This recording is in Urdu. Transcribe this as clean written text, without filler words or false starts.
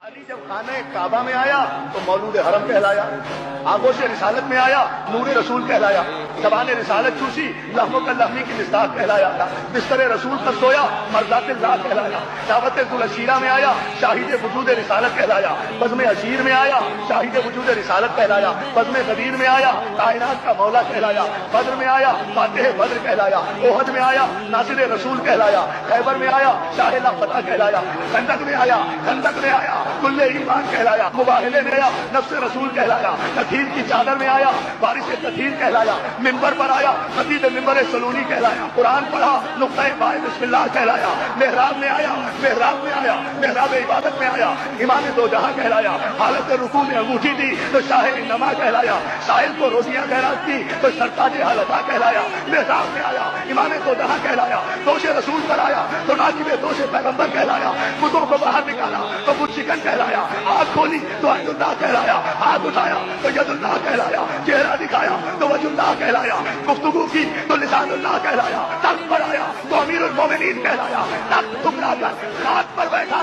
علی جب خانہ کعبہ میں آیا تو مولود حرم کہلایا، آنکھوں سے رسالت میں آیا نور رسول کہلایا، زبان رسالت چوسی لحموں کا لحمی کی مصداق کہلایا، بستر رسول پر سویا مرضات اللہ کہلایا، دعوت ذوالعشیرہ میں آیا شاہد وجود رسالت کہلایا، بزم عشیر میں آیا شاہد وجود رسالت کہلایا، بزم غدیر میں آیا کائنات کا مولا کہلایا، بدر میں آیا فاتح بدر کہلایا، احد میں آیا ناصر رسول کہلایا، خیبر میں آیا شاہ فتح کہلایا، خندق میں آیا کل ایمان کہلایا، مباہلے میں آیا نفس رسول کہلایا، تطہیر کی چادر میں آیا بارش تطہیر کہلایا، ممبر پر آیا خطیب ممبر سلونی کہلایا، قرآن پڑھا نقطہ بائے بسم اللہ کہلایا، محراب میں آیا محراب عبادت میں آیا امام دو جہاں کہلایا، حالت رکوع میں انگوٹھی دی تو شاہ نما کہلایا، سائل کو روٹیاں کہلاتی تو سرتاج حلقہ کہلایا، محراب میں آیا امام دو جہاں کہلایا، دوش رسول پر آیا تو ناجب دوش پیغمبر کہلایا، بتوں کو باہر نکالا تو بت چکن کہلایا، آنکھ کھولی تو عید اللہ کہلایا، ہاتھ اٹھایا تو ید اللہ کہلایا، چہرہ دکھایا تو وجہ اللہ کہلایا، گفتگو کی تو لسان اللہ کہلایا، تخت پر آیا تو امیر المومنین کہلایا، تخت ٹھکرا کر ہاتھ پر بیٹھا